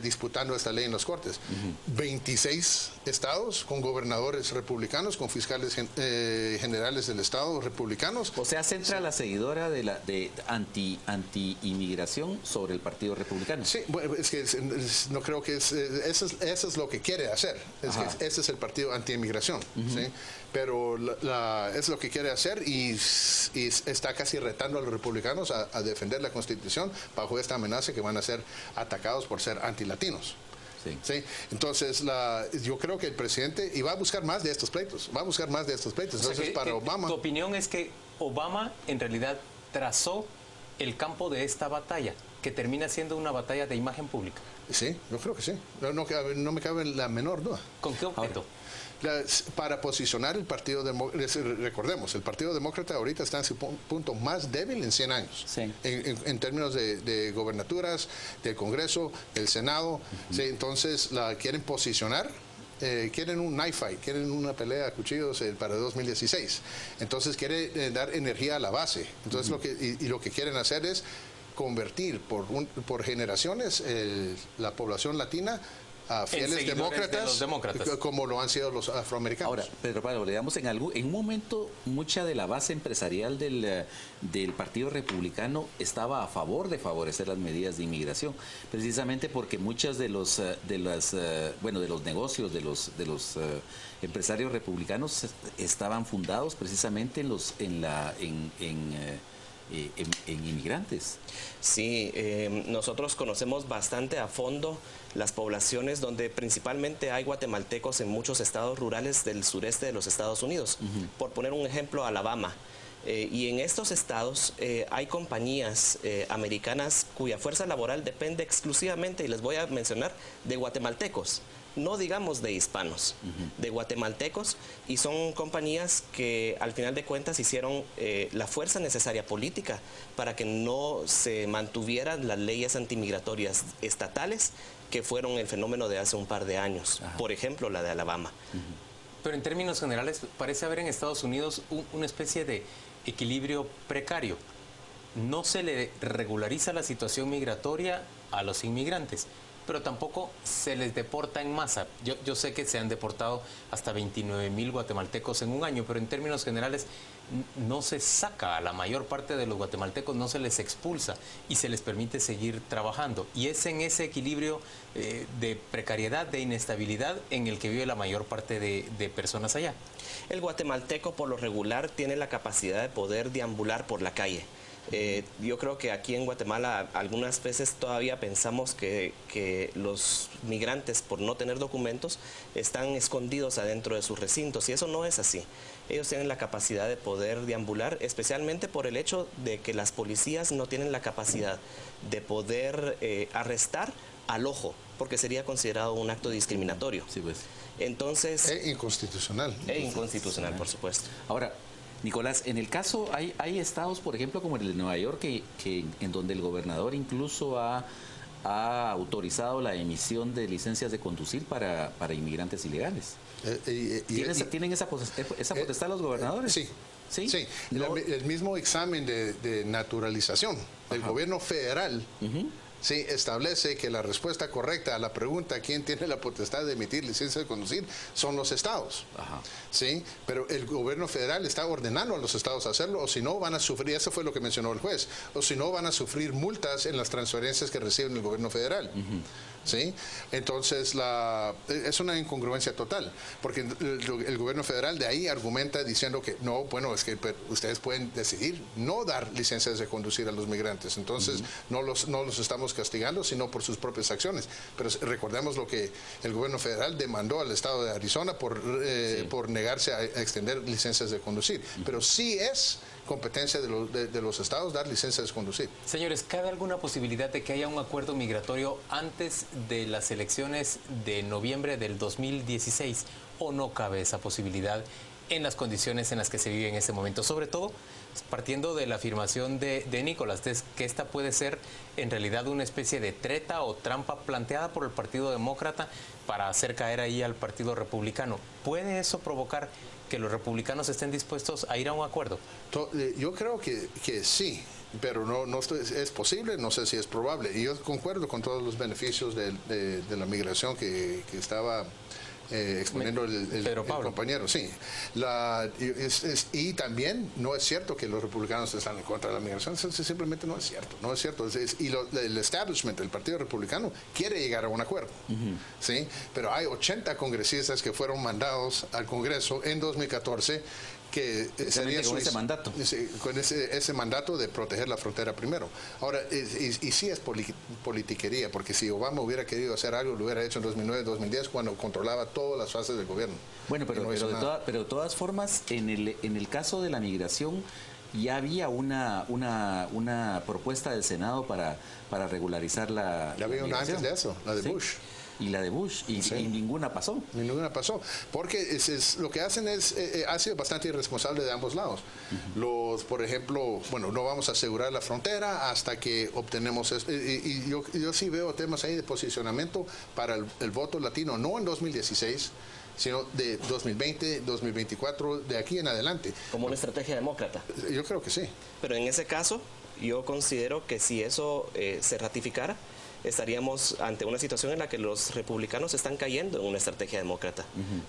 disputando esta ley en las Cortes. 26 estados con gobernadores republicanos, con fiscales generales del estado republicanos. O sea, centra la seguidora de anti-inmigración sobre el Partido Republicano. Sí, bueno, es que no creo que eso es lo que quiere hacer. Ese es el partido anti-inmigración. ¿Sí? Pero es lo que quiere hacer y está casi retando a los republicanos a defender la Constitución bajo esta amenaza que van a ser atacados por ser antilatinos. Sí. Entonces, yo creo que el presidente va a buscar más de estos pleitos. Entonces, para Obama... Tu opinión es que Obama en realidad trazó el campo de esta batalla, que termina siendo una batalla de imagen pública. Sí, yo creo que sí. No me cabe la menor duda. ¿Con qué objeto? Para posicionar el Partido Demócrata, recordemos, el Partido Demócrata ahorita está en su punto más débil en 100 años, en términos de gobernaturas, del Congreso, del Senado. ¿Sí? Entonces la quieren posicionar, quieren un knife fight, quieren una pelea a cuchillos para 2016. Entonces quiere dar energía a la base. Entonces lo que quieren hacer es convertir por generaciones la población latina a fieles demócratas, como lo han sido los afroamericanos. Ahora, Pedro Pablo, digamos, en un momento mucha de la base empresarial del Partido Republicano estaba a favor de favorecer las medidas de inmigración, precisamente porque muchas de los negocios de los empresarios republicanos estaban fundados precisamente en inmigrantes. Sí, nosotros conocemos bastante a fondo las poblaciones donde principalmente hay guatemaltecos en muchos estados rurales del sureste de los Estados Unidos. Por poner un ejemplo, Alabama. Y en estos estados hay compañías americanas cuya fuerza laboral depende exclusivamente, y les voy a mencionar, de guatemaltecos. No digamos de hispanos, de guatemaltecos, y son compañías que al final de cuentas hicieron la fuerza necesaria política para que no se mantuvieran las leyes antimigratorias estatales que fueron el fenómeno de hace un par de años, por ejemplo la de Alabama. Pero en términos generales parece haber en Estados Unidos una especie de equilibrio precario. No se le regulariza la situación migratoria a los inmigrantes, pero tampoco se les deporta en masa. Yo sé que se han deportado hasta 29,000 guatemaltecos en un año, pero en términos generales no se saca a la mayor parte de los guatemaltecos, no se les expulsa y se les permite seguir trabajando. Y es en ese equilibrio de precariedad, de inestabilidad, en el que vive la mayor parte de personas allá. El guatemalteco por lo regular tiene la capacidad de poder deambular por la calle. Yo creo que aquí en Guatemala algunas veces todavía pensamos que los migrantes, por no tener documentos, están escondidos adentro de sus recintos, y eso no es así. Ellos tienen la capacidad de poder deambular, especialmente por el hecho de que las policías no tienen la capacidad de poder arrestar al ojo, porque sería considerado un acto discriminatorio. Sí, pues. Entonces... inconstitucional. Inconstitucional, por supuesto. Ahora, Nicolás, en el caso hay estados, por ejemplo, como el de Nueva York, en donde el gobernador incluso ha autorizado la emisión de licencias de conducir para inmigrantes ilegales. ¿Tienen esa potestad los gobernadores? Sí. Sí. El mismo examen de naturalización del gobierno federal sí establece que la respuesta correcta a la pregunta ¿quién tiene la potestad de emitir licencia de conducir? Son los estados. Sí, pero el gobierno federal está ordenando a los estados a hacerlo, o si no van a sufrir, eso fue lo que mencionó el juez, o si no van a sufrir multas en las transferencias que reciben el gobierno federal. ¿Sí? Entonces es una incongruencia total, porque el gobierno federal de ahí argumenta diciendo que no, bueno, es que ustedes pueden decidir no dar licencias de conducir a los migrantes, entonces no los estamos castigando, sino por sus propias acciones. Pero recordemos lo que el gobierno federal demandó al estado de Arizona por negarse a extender licencias de conducir, pero sí es competencia de los estados dar licencias de conducir. Señores, ¿cabe alguna posibilidad de que haya un acuerdo migratorio antes de las elecciones de noviembre del 2016? ¿O no cabe esa posibilidad en las condiciones en las que se vive en este momento? Sobre todo partiendo de la afirmación de Nicolás, que esta puede ser en realidad una especie de treta o trampa planteada por el Partido Demócrata para hacer caer ahí al Partido Republicano. ¿Puede eso provocar que los republicanos estén dispuestos a ir a un acuerdo? Yo creo que sí. pero no es posible, no sé si es probable. Y yo concuerdo con todos los beneficios de la migración que estaba exponiendo el compañero. Sí. Y también no es cierto que los republicanos están en contra de la migración, simplemente no es cierto. No es cierto. El establishment, el Partido Republicano, quiere llegar a un acuerdo. ¿Sí? Pero hay 80 congresistas que fueron mandados al Congreso en 2014 que sería con ese mandato. Con ese mandato de proteger la frontera primero. Ahora, y sí es politiquería, porque si Obama hubiera querido hacer algo, lo hubiera hecho en 2009, 2010, cuando controlaba todas las fases del gobierno. Bueno, pero de todas formas, en el caso de la migración, ya había una propuesta del Senado para regularizar la Ya había una antes de eso, la de Bush. Y la de Bush, y ninguna pasó. Ninguna pasó, porque lo que hacen ha sido bastante irresponsable de ambos lados. Por ejemplo, bueno, no vamos a asegurar la frontera hasta que obtenemos esto. Y yo sí veo temas ahí de posicionamiento para el voto latino, no en 2016, sino de 2020, 2024, de aquí en adelante. Como una estrategia demócrata. Yo creo que sí. Pero en ese caso, yo considero que si eso se ratificara, estaríamos ante una situación en la que los republicanos están cayendo en una estrategia demócrata.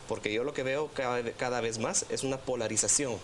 Porque yo lo que veo cada vez más es una polarización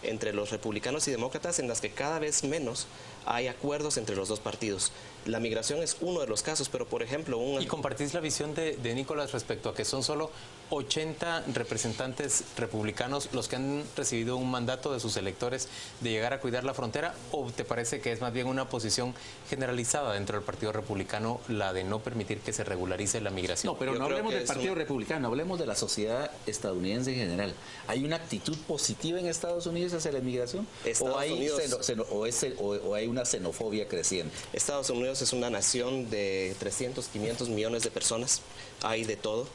entre los republicanos y demócratas en las que cada vez menos hay acuerdos entre los dos partidos. La migración es uno de los casos, pero por ejemplo... ¿Y compartís la visión de Nicolás respecto a que son solo 80 representantes republicanos los que han recibido un mandato de sus electores de llegar a cuidar la frontera? ¿O te parece que es más bien una posición generalizada dentro del Partido Republicano la de no permitir que se regularice la migración? No, pero no hablemos del Partido Republicano, hablemos de la sociedad estadounidense en general. ¿Hay una actitud positiva en Estados Unidos hacia la inmigración? ¿O hay una xenofobia creciente? Estados Unidos es una nación de 300, 500 millones de personas. Hay de todo.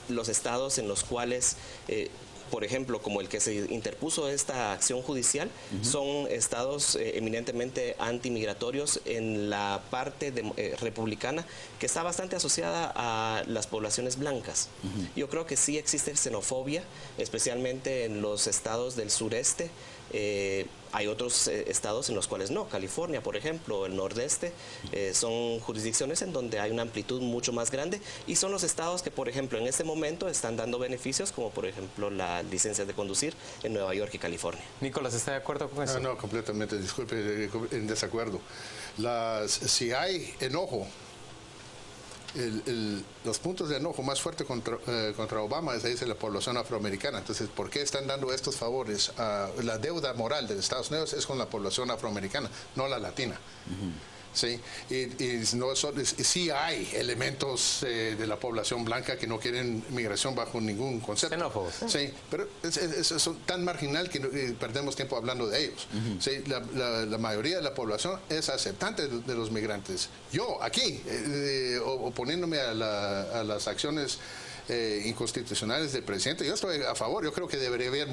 Los estados en los cuales, por ejemplo, como el que se interpuso esta acción judicial, son estados eminentemente antimigratorios en la parte republicana, que está bastante asociada a las poblaciones blancas. Yo creo que sí existe xenofobia, especialmente en los estados del sureste. Hay otros estados en los cuales no. California, por ejemplo, el nordeste, son jurisdicciones en donde hay una amplitud mucho más grande y son los estados que, por ejemplo, en este momento están dando beneficios, como por ejemplo la licencia de conducir en Nueva York y California. Nicolás, ¿está de acuerdo con eso? No, completamente, disculpe, en desacuerdo. Si hay enojo, los puntos de enojo más fuertes contra Obama es la población afroamericana. Entonces, ¿por qué están dando estos favores? La deuda moral de Estados Unidos es con la población afroamericana, no la latina. ¿Sí? Sí hay elementos de la población blanca que no quieren migración bajo ningún concepto. Xenófobos. Sí, pero son tan marginal que perdemos tiempo hablando de ellos. Sí, la mayoría de la población es aceptante de los migrantes. Yo, aquí, oponiéndome a las acciones inconstitucionales del presidente, yo estoy a favor. Yo creo que debería haber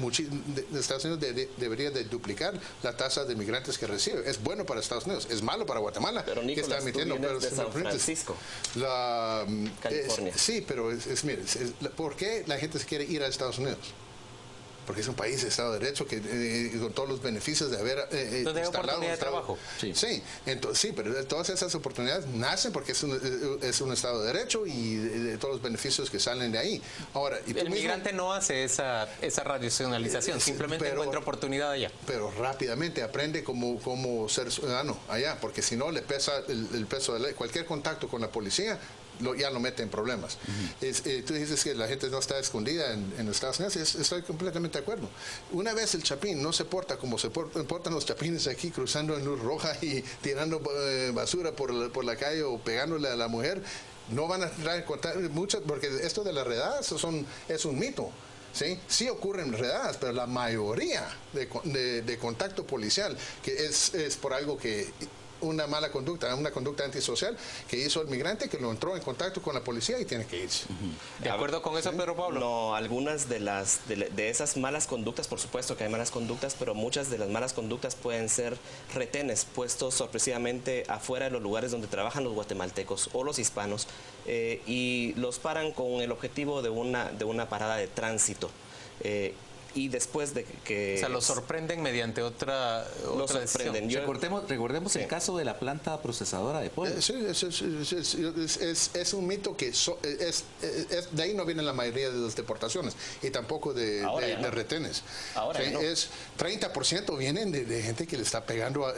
Estados Unidos debería de duplicar la tasa de migrantes que recibe. Es bueno para Estados Unidos, es malo para Guatemala. Pero Nicolás, que está emitiendo, tú vienes de San Francisco, California. Sí, pero mire, ¿por qué la gente se quiere ir a Estados Unidos? Porque es un país de Estado de Derecho que con todos los beneficios de haber ¿Donde hay oportunidad de trabajo? Sí, pero todas esas oportunidades nacen porque es un Estado de Derecho y de todos los beneficios que salen de ahí. Ahora, el migrante no hace esa racionalización, simplemente encuentra oportunidad allá. Pero rápidamente aprende cómo ser ciudadano allá, porque si no le pesa el peso de cualquier contacto con la policía. Ya lo mete en problemas. Tú dices que la gente no está escondida en Estados Unidos, estoy completamente de acuerdo. Una vez el chapín no se porta como se portan los chapines aquí, cruzando en luz roja y tirando basura por la calle o pegándole a la mujer, no van a traer muchas, porque esto de las redadas es un mito. Sí ocurren redadas, pero la mayoría de contacto policial que es por algo que una mala conducta, una conducta antisocial que hizo el migrante, que lo entró en contacto con la policía y tiene que irse. ¿De acuerdo con eso, Pedro Pablo? No, algunas de esas malas conductas, por supuesto que hay malas conductas, pero muchas de las malas conductas pueden ser retenes puestos sorpresivamente afuera de los lugares donde trabajan los guatemaltecos o los hispanos y los paran con el objetivo de una parada de tránsito. y después de que... O sea, lo sorprenden mediante otra sorprenden. Recordemos el caso de la planta procesadora de pollo. Sí, es un mito que de ahí no vienen la mayoría de las deportaciones y tampoco de retenes. Ahora sí, no. Es 30% vienen de gente que le está pegando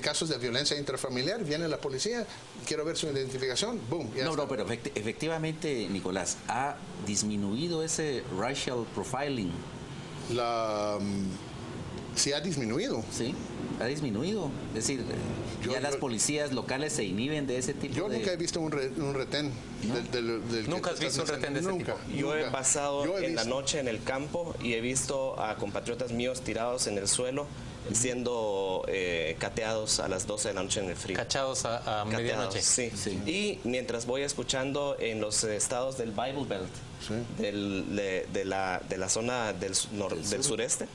casos de violencia intrafamiliar. Viene la policía, quiero ver su identificación, boom. No, pero efectivamente, Nicolás, ha disminuido ese racial profiling. Sí, ha disminuido. Sí, ha disminuido. Es decir, las policías locales se inhiben de ese tipo de... Yo nunca he visto un retén. ¿No? ¿Nunca has visto un retén de ese tipo? Yo he pasado en la noche en el campo y he visto a compatriotas míos tirados en el suelo siendo cateados a las 12 de la noche en el frío. Cachados a medianoche. Sí. Y mientras voy escuchando en los estados del Bible Belt, de la zona del sureste,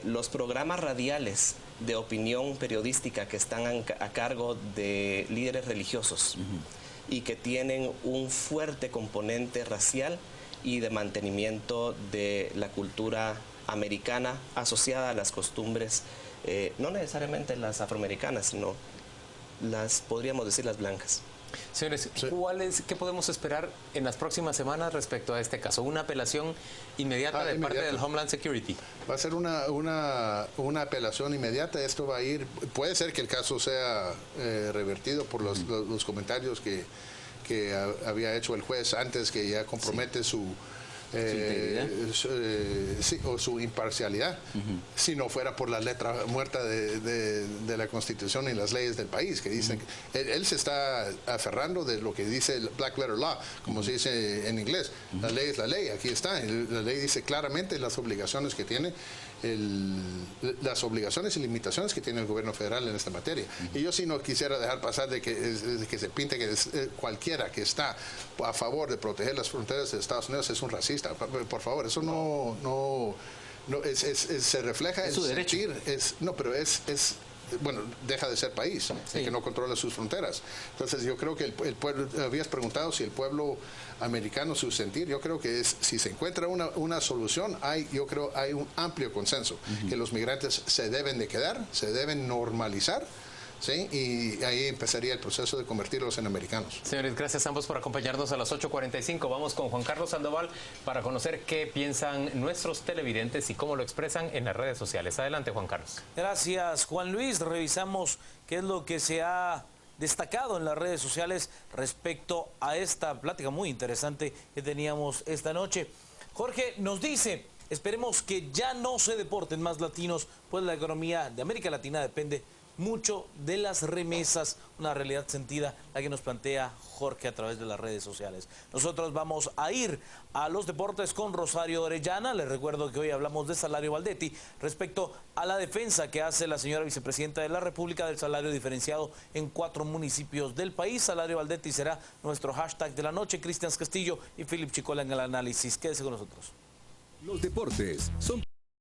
los programas radiales de opinión periodística que están a cargo de líderes religiosos y que tienen un fuerte componente racial y de mantenimiento de la cultura americana asociada a las costumbres, no necesariamente las afroamericanas, sino podríamos decir las blancas. Señores, ¿qué podemos esperar en las próximas semanas respecto a este caso? ¿Una apelación inmediata de parte del Homeland Security? Va a ser una apelación inmediata. Esto va a ir, puede ser que el caso sea revertido por los comentarios que había hecho el juez antes, que ya compromete su imparcialidad, si no fuera por la letra muerta de la Constitución y las leyes del país, que dicen que él se está aferrando de lo que dice el Black Letter Law, como se dice en inglés. La ley es la ley, aquí está. La ley dice claramente las obligaciones que tiene las obligaciones y limitaciones que tiene el gobierno federal en esta materia. Y yo sí no quisiera dejar pasar de que se pinte que cualquiera que está a favor de proteger las fronteras de Estados Unidos es un racista. Por favor, eso no se refleja en su sentir. Bueno, deja de ser país, que no controla sus fronteras. Entonces yo creo que el pueblo, habías preguntado si el pueblo americano, su sentir, yo creo que si se encuentra una solución, yo creo hay un amplio consenso, que los migrantes se deben de quedar, se deben normalizar, ¿sí? Y ahí empezaría el proceso de convertirlos en americanos. Señores, gracias a ambos por acompañarnos a las 8:45. Vamos con Juan Carlos Sandoval para conocer qué piensan nuestros televidentes y cómo lo expresan en las redes sociales. Adelante, Juan Carlos. Gracias, Juan Luis. Revisamos qué es lo que se ha destacado en las redes sociales respecto a esta plática muy interesante que teníamos esta noche. Jorge nos dice: esperemos que ya no se deporten más latinos, pues la economía de América Latina depende mucho de las remesas, una realidad sentida la que nos plantea Jorge a través de las redes sociales. Nosotros vamos a ir a los deportes con Rosario Orellana. Les recuerdo que hoy hablamos de Salario Valdetti respecto a la defensa que hace la señora vicepresidenta de la República del salario diferenciado en 4 municipios del país. Salario Valdetti será nuestro hashtag de la noche. Cristian Castillo y Philip Chicola en el análisis. Quédese con nosotros. Los deportes son